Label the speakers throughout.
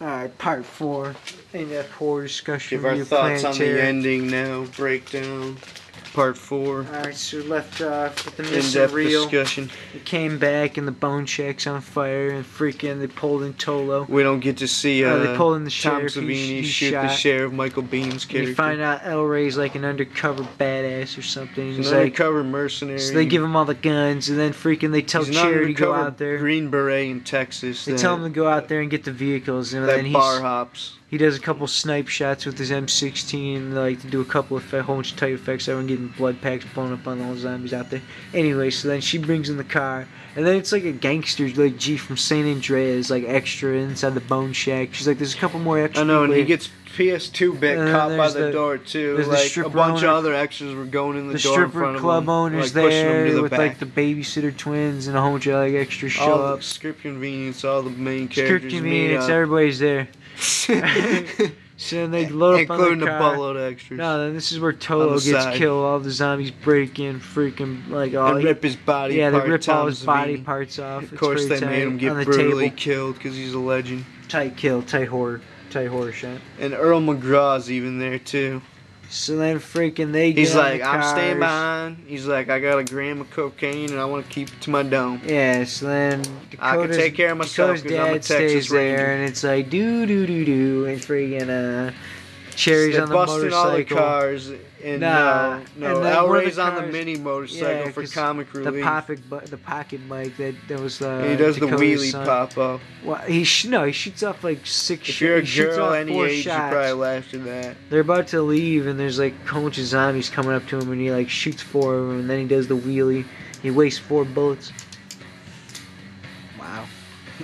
Speaker 1: Alright, part 4. In that poor discussion.
Speaker 2: Give our thoughts on the ending now. Breakdown. Part 4.
Speaker 1: Alright, so left off with the missing
Speaker 2: In-depth
Speaker 1: reel.
Speaker 2: discussion.
Speaker 1: They came back and the bone shack's on fire and freaking they pulled in Tolo.
Speaker 2: We don't get to see
Speaker 1: they pulled in the
Speaker 2: Tom
Speaker 1: sheriff.
Speaker 2: Savini
Speaker 1: He's
Speaker 2: shoot
Speaker 1: shot.
Speaker 2: the sheriff, Michael Bean's character.
Speaker 1: And you find out El Rey's like an undercover badass or something.
Speaker 2: He's an undercover mercenary.
Speaker 1: So they give him all the guns and then freaking they tell Cherry to go out there.
Speaker 2: Green Beret in Texas.
Speaker 1: They tell him to go out there and get the vehicles. And
Speaker 2: that
Speaker 1: then
Speaker 2: bar hops.
Speaker 1: He does a couple snipe shots with his M16, like to do a couple of whole bunch of tight effects. Everyone getting blood packs blown up on all the zombies out there. Anyway, so then she brings in the car, and then it's like a gangster, like G from San Andreas, like extra inside the bone shack. She's like, there's a couple more extras.
Speaker 2: I know, and he gets PS2 bit caught by the door too. Like a bunch of other extras were going in the door in front of him. The stripper club
Speaker 1: owners
Speaker 2: like,
Speaker 1: there with like the babysitter twins and a whole bunch of like extras show
Speaker 2: all
Speaker 1: up.
Speaker 2: The script convenience, all the main characters.
Speaker 1: Script convenience, everybody's there. So then they load up on the car.
Speaker 2: Including the buttload extras.
Speaker 1: No, then this is where Tolo gets killed. All the zombies break in, freaking like all.
Speaker 2: And rip his body.
Speaker 1: Yeah,
Speaker 2: apart,
Speaker 1: they rip all his
Speaker 2: Savini.
Speaker 1: body parts off.
Speaker 2: Of course, they made him get brutally killed because he's a legend.
Speaker 1: Tight kill, tight horror shot.
Speaker 2: And Earl McGraw's even there too.
Speaker 1: So then freaking they get
Speaker 2: He's like,
Speaker 1: I'm
Speaker 2: staying behind. He's like, I got a gram of cocaine and I want to keep it to my dome.
Speaker 1: Yeah, so then
Speaker 2: I can take care of myself because I'm a Texas Ranger.
Speaker 1: And it's like, do, and freaking, Cherry's on the motorcycle.
Speaker 2: Busting all the cars. And no, El Rey's on the mini motorcycle for comic relief.
Speaker 1: The pocket bike that was
Speaker 2: he does
Speaker 1: Dakota's
Speaker 2: the wheelie
Speaker 1: son.
Speaker 2: pop up.
Speaker 1: Well, he shoots off like 6 shots.
Speaker 2: If you're a girl any age, you probably laughed at that.
Speaker 1: They're about to leave, and there's like a bunch of zombies coming up to him, and he like shoots 4 of them, and then he does the wheelie. He wastes 4 bullets. Wow.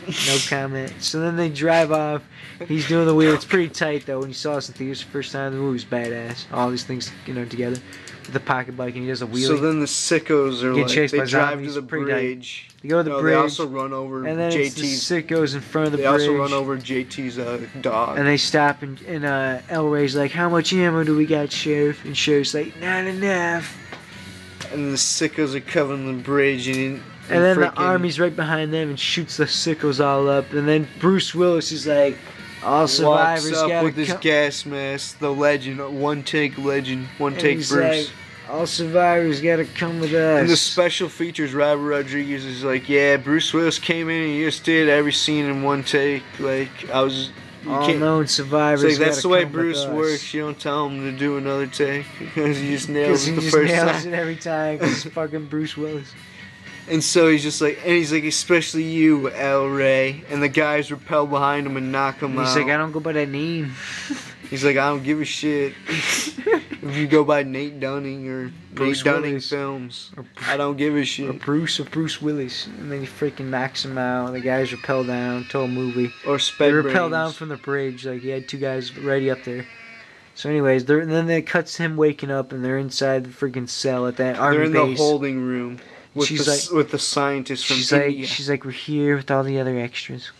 Speaker 1: No comment. So then they drive off. He's doing the wheel. It's pretty tight though. When you saw this in theaters the first time, the movie's badass. All these things, together. With the pocket bike, and he does a wheelie.
Speaker 2: So then the sickos are like, they drive to the bridge.
Speaker 1: They go to the bridge.
Speaker 2: They also run over
Speaker 1: and then
Speaker 2: JT's.
Speaker 1: It's the sickos in front of the bridge.
Speaker 2: They also run over JT's dog.
Speaker 1: And they stop, and El Rey's like, "How much ammo do we got, Sheriff?" And Sheriff's like, "Not enough."
Speaker 2: And the sickos are covering the bridge, and
Speaker 1: then the army's right behind them and shoots the sickos all up. And then Bruce Willis is like, all survivors
Speaker 2: walks up
Speaker 1: gotta
Speaker 2: with his gas mask, the legend, one take Bruce.
Speaker 1: Like, all survivors gotta come with us.
Speaker 2: And the special features, Robert Rodriguez is like, yeah, Bruce Willis came in and he just did every scene in one take. Like,
Speaker 1: all known survivors.
Speaker 2: Like, that's the way Bruce works. You don't tell him to do another take because he just nails it the first time.
Speaker 1: He nails it every time because it's fucking Bruce Willis.
Speaker 2: And so he's just like, especially you, El Rey. And the guys repel behind him and knock him out.
Speaker 1: He's like, I don't go by that name.
Speaker 2: He's like, I don't give a shit if you go by Nate Dunning or Bruce Nate Dunning Films. I don't give a shit.
Speaker 1: Or Bruce Willis. And then he freaking knocks him out. The guys repel down to a movie.
Speaker 2: Or Sped
Speaker 1: They repel down from the bridge. Like, he had 2 guys ready up there. So anyways, and then it cuts him waking up and they're inside the freaking cell at that army base.
Speaker 2: They're in the holding room. With the scientist from India.
Speaker 1: She's like, we're here with all the other extras.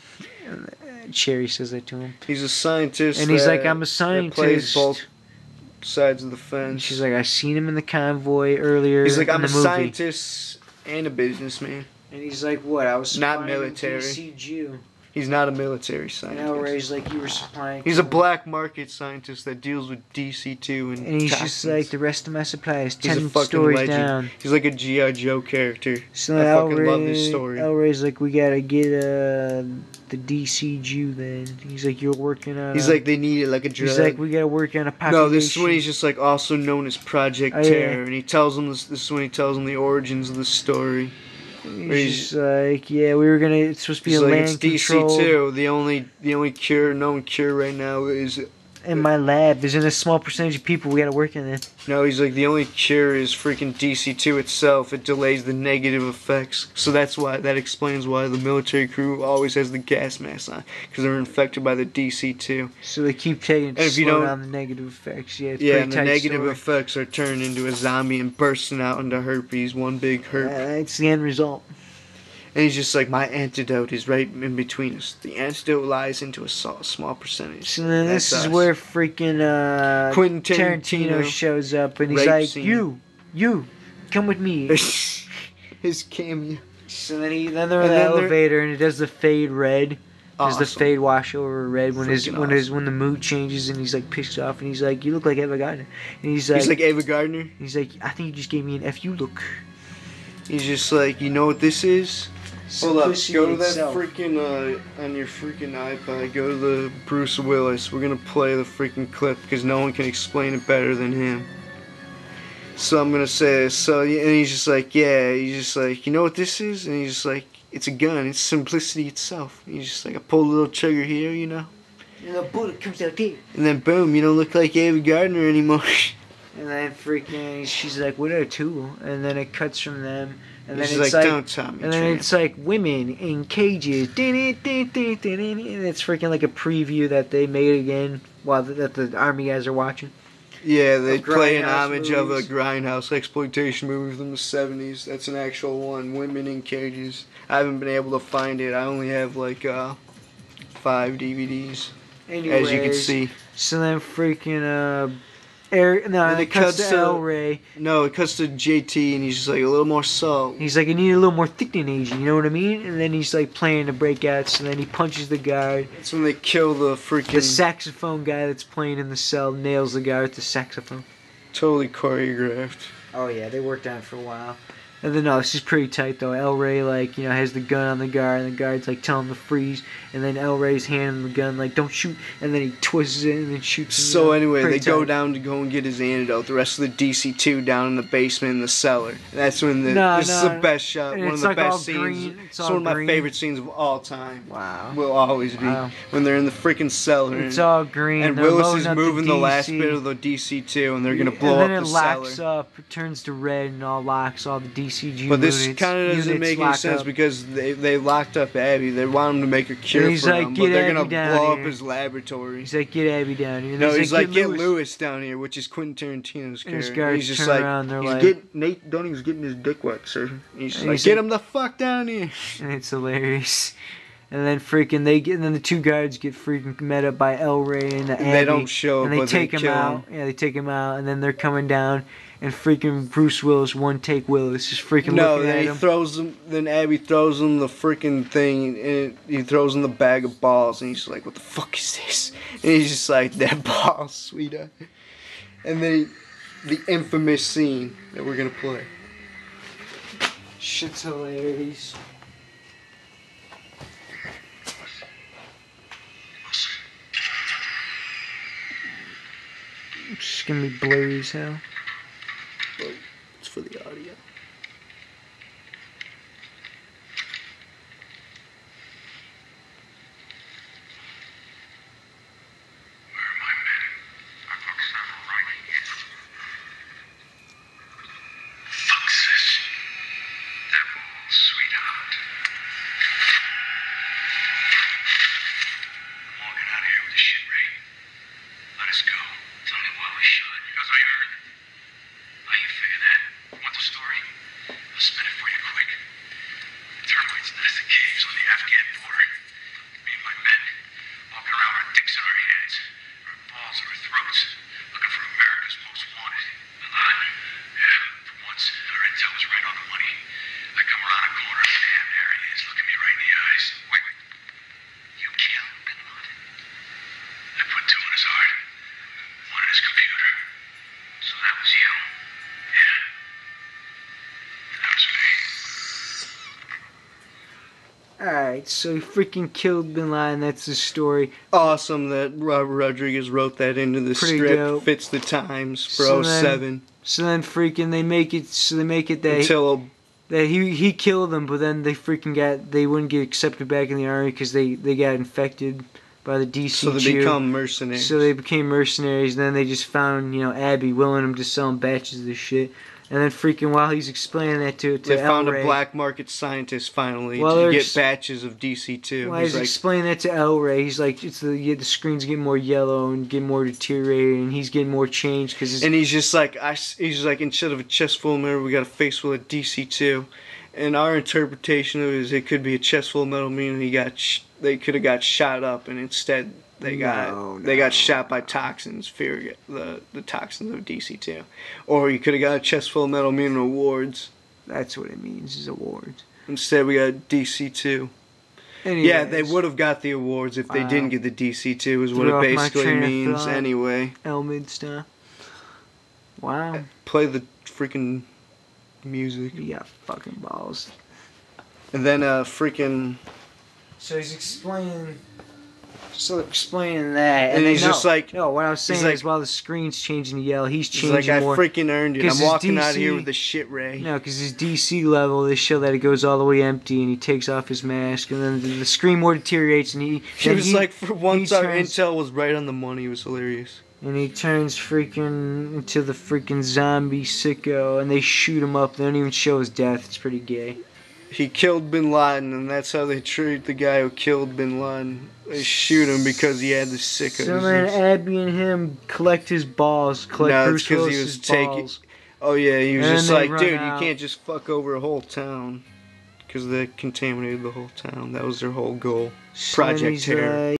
Speaker 1: Cherry says that to him.
Speaker 2: He's a scientist.
Speaker 1: And he's like, I'm a scientist.
Speaker 2: That plays both sides of the fence.
Speaker 1: And she's like, I seen him in the convoy earlier.
Speaker 2: He's like, I'm a scientist and a businessman.
Speaker 1: And he's like, what? I was
Speaker 2: not military.
Speaker 1: DC.
Speaker 2: He's not a military scientist.
Speaker 1: And El Rey's like, you were supplying.
Speaker 2: He's a black market scientist that deals with DC2 and
Speaker 1: he's
Speaker 2: toxins.
Speaker 1: just like, the rest of my supply is 10
Speaker 2: He's a fucking
Speaker 1: stories
Speaker 2: legend.
Speaker 1: down.
Speaker 2: He's like a G.I. Joe character.
Speaker 1: So
Speaker 2: I fucking love this story.
Speaker 1: El Rey's like, we gotta get the DC Jew then. He's like, you're working on.
Speaker 2: He's like, they need it like a drug.
Speaker 1: He's like, we gotta work on a population.
Speaker 2: No, this is when he's just like also known as Project Terror, and he tells them this is when he tells them the origins of the story.
Speaker 1: He's just like, yeah, we were gonna. It's supposed to be a land control.
Speaker 2: It's DC2. The only known cure right now is
Speaker 1: in my lab. There's a small percentage of people we gotta work in it.
Speaker 2: No, he's like, the only cure is freaking DC2 itself. It delays the negative effects. So that explains why the military crew always has the gas mask on, because they're infected by the DC2.
Speaker 1: So they keep taking to slow down the negative effects. Yeah,
Speaker 2: and the negative effects are turned into a zombie and bursting out into herpes, one big herp.
Speaker 1: That's the end result.
Speaker 2: And he's just like, my antidote is right in between us. The antidote lies into a small percentage.
Speaker 1: So then this is where freaking
Speaker 2: Quentin
Speaker 1: Tarantino shows up, and he's like, you, come with me.
Speaker 2: His cameo.
Speaker 1: So then they're in the elevator, and it does the fade red. Because the
Speaker 2: Awesome.
Speaker 1: fade wash over red when
Speaker 2: Freaking
Speaker 1: when the mood changes and he's like pissed off and he's like, "You look like Eva Gardner," and he's like,
Speaker 2: Ava Gardner.
Speaker 1: "I think you just gave me an FU look."
Speaker 2: He's just like, you know what this is? Hold up,
Speaker 1: Simplicity
Speaker 2: go to that
Speaker 1: itself.
Speaker 2: freaking, on your freaking iPad, go to the Bruce Willis. We're gonna play the freaking clip because no one can explain it better than him. So I'm gonna say this. So, and he's just like, yeah, he's just like, you know what this is? And he's just like, it's a gun, it's simplicity itself. He's just like, I pull a little trigger here, you know?
Speaker 1: And the bullet comes out there.
Speaker 2: And then boom, you don't look like Ava Gardner anymore.
Speaker 1: And then freaking, she's like, "What are two?" And then it cuts from them. And then
Speaker 2: He's
Speaker 1: it's
Speaker 2: like,
Speaker 1: like,
Speaker 2: don't tell me,
Speaker 1: and then
Speaker 2: tramp.
Speaker 1: it's like women in cages. And it's freaking like a preview that they made again while that the army guys are watching.
Speaker 2: Yeah, they
Speaker 1: Of
Speaker 2: play an
Speaker 1: Grindhouse
Speaker 2: homage of a
Speaker 1: movies.
Speaker 2: Grindhouse exploitation movie from the 70s. That's an actual one, Women in Cages. I haven't been able to find it. I only have like 5 DVDs,
Speaker 1: Anyways,
Speaker 2: as you can see.
Speaker 1: So then freaking Eric, no,
Speaker 2: And
Speaker 1: it cuts to El Rey.
Speaker 2: No, it cuts to JT, and he's just like, a little more salt.
Speaker 1: He's like, "I need a little more thickening agent," you know what I mean? And then he's like playing the breakouts, and then he punches the guard.
Speaker 2: That's when they kill the freaking...
Speaker 1: The saxophone guy that's playing in the cell nails the guy with the saxophone.
Speaker 2: Totally choreographed.
Speaker 1: Oh yeah, they worked on it for a while. And then no, this is pretty tight though. El Rey like, you know, has the gun on the guard and the guard's like telling him to freeze, and then El Rey's handing the gun like, "Don't shoot," and then he twists it and then shoots him.
Speaker 2: So anyway,
Speaker 1: Pretty
Speaker 2: they go
Speaker 1: tight.
Speaker 2: down to go and get his antidote. The rest of the DC-2 down in the basement in the cellar. And that's when this is the best shot.
Speaker 1: And
Speaker 2: One of
Speaker 1: it's
Speaker 2: the
Speaker 1: like all
Speaker 2: best scenes.
Speaker 1: green.
Speaker 2: It's
Speaker 1: all
Speaker 2: one of my
Speaker 1: green.
Speaker 2: favorite scenes of all time.
Speaker 1: Wow.
Speaker 2: Will always be.
Speaker 1: Wow.
Speaker 2: When they're in the freaking cellar.
Speaker 1: It's all green.
Speaker 2: And
Speaker 1: They're
Speaker 2: Willis
Speaker 1: loading
Speaker 2: is
Speaker 1: up
Speaker 2: moving the last
Speaker 1: DC.
Speaker 2: bit of the DC-2, and they're going to blow
Speaker 1: and then
Speaker 2: up
Speaker 1: it
Speaker 2: the
Speaker 1: locks
Speaker 2: cellar.
Speaker 1: up, it turns to red, and all locks all the DCG
Speaker 2: But this
Speaker 1: units.
Speaker 2: kind of doesn't make any sense because they locked up Abby. They want him to make a cure
Speaker 1: he's
Speaker 2: for
Speaker 1: like,
Speaker 2: him,
Speaker 1: "Get
Speaker 2: but they're
Speaker 1: Abby
Speaker 2: going to
Speaker 1: down
Speaker 2: blow up
Speaker 1: here."
Speaker 2: his laboratory.
Speaker 1: He's like, "Get Abby down here." And
Speaker 2: No, he's like, get
Speaker 1: Lewis.
Speaker 2: Lewis down here, which is Quentin Tarantino's
Speaker 1: And his
Speaker 2: character.
Speaker 1: guards
Speaker 2: He's just
Speaker 1: turn
Speaker 2: like,
Speaker 1: around, they're
Speaker 2: he's
Speaker 1: like-
Speaker 2: getting, Nate Dunning's getting his dick wet, sir. He's just
Speaker 1: And
Speaker 2: like,
Speaker 1: he's
Speaker 2: get
Speaker 1: like-
Speaker 2: him the fuck down here.
Speaker 1: And it's hilarious. And then freaking and then the two guards get freaking met up by El Rey and Abby.
Speaker 2: They don't show,
Speaker 1: and they
Speaker 2: but
Speaker 1: take
Speaker 2: they
Speaker 1: him
Speaker 2: kill
Speaker 1: out.
Speaker 2: him.
Speaker 1: Yeah, they take him out, and then they're coming down, and freaking Bruce Willis, one take Willis, is freaking
Speaker 2: No,
Speaker 1: looking
Speaker 2: then
Speaker 1: at
Speaker 2: he
Speaker 1: him.
Speaker 2: throws him. Then Abby throws him the freaking thing, and he throws him the bag of balls, and he's like, "What the fuck is this?" And he's just like, "That ball, sweetheart." And then the infamous scene that we're gonna play.
Speaker 1: Shit's hilarious. It's gonna be blurry as hell.
Speaker 2: But it's for the audio.
Speaker 1: Alright, so he freaking killed Bin Laden, that's the story.
Speaker 2: Awesome that Robert Rodriguez wrote that into the
Speaker 1: Pretty
Speaker 2: script.
Speaker 1: dope.
Speaker 2: Fits the times for
Speaker 1: So
Speaker 2: 07.
Speaker 1: So then freaking they make it that
Speaker 2: Until
Speaker 1: that he killed them, but then they wouldn't get accepted back in the army because they got infected by the DC.
Speaker 2: so they become mercenaries.
Speaker 1: So they became mercenaries, and then they just found, Abby willing them to sell them batches of this shit. And then freaking while he's explaining that to
Speaker 2: They found
Speaker 1: El Rey,
Speaker 2: a black market scientist finally
Speaker 1: While
Speaker 2: to
Speaker 1: they're
Speaker 2: get batches of DC-2.
Speaker 1: while
Speaker 2: He's
Speaker 1: he's
Speaker 2: like,
Speaker 1: explaining that to El Rey, he's like, the screen's getting more yellow and getting more deteriorated, and he's getting more changed because
Speaker 2: and he's just like, he's like, instead of a chest full of metal, we got a face full of DC-2. And our interpretation of it is it could be a chest full of metal, meaning they could have got shot up, and instead they got shot by toxins, the toxins of DC-2. Or you could have got a chest full of metal, meaning awards.
Speaker 1: that's what it means, is awards.
Speaker 2: Instead we got DC-2.
Speaker 1: Anyways,
Speaker 2: Yeah, they would have got the awards if they didn't get the DC2, is what
Speaker 1: threw
Speaker 2: it
Speaker 1: off my
Speaker 2: basically
Speaker 1: train of
Speaker 2: means
Speaker 1: thought.
Speaker 2: anyway.
Speaker 1: L-Mid stuff. Wow.
Speaker 2: Play the freaking music.
Speaker 1: You got fucking balls.
Speaker 2: And then freaking...
Speaker 1: So he's explaining that,
Speaker 2: And he's
Speaker 1: then,
Speaker 2: just like...
Speaker 1: no, what I was saying
Speaker 2: like-
Speaker 1: is while the screen's changing to yellow, he's
Speaker 2: He's
Speaker 1: changing
Speaker 2: like, I
Speaker 1: more.
Speaker 2: freaking earned it.
Speaker 1: 'Cause
Speaker 2: I'm
Speaker 1: his
Speaker 2: walking out of here
Speaker 1: DC
Speaker 2: with a shit ray.
Speaker 1: No, because his DC level, they show that it goes all the way empty, and he takes off his mask, and then the screen more deteriorates, and
Speaker 2: It was like, for once
Speaker 1: he
Speaker 2: our
Speaker 1: turns-
Speaker 2: intel was right on the money. It was hilarious.
Speaker 1: And he turns freaking into the freaking zombie sicko, and they shoot him up. They don't even show his death. It's pretty gay.
Speaker 2: He killed Bin Laden, and that's how they treat the guy who killed Bin Laden. They shoot him because he had the sicko
Speaker 1: So then
Speaker 2: disease.
Speaker 1: Abby and him collect his balls, collect
Speaker 2: No, it's
Speaker 1: Bruce
Speaker 2: 'cause he
Speaker 1: Willis's
Speaker 2: was taking-
Speaker 1: balls.
Speaker 2: Oh yeah, he was
Speaker 1: And
Speaker 2: just
Speaker 1: then they
Speaker 2: like,
Speaker 1: run
Speaker 2: dude,
Speaker 1: out.
Speaker 2: you can't just fuck over a whole town. Because they contaminated the whole town. That was their whole goal.
Speaker 1: So then
Speaker 2: Project
Speaker 1: he's
Speaker 2: Terror.
Speaker 1: like,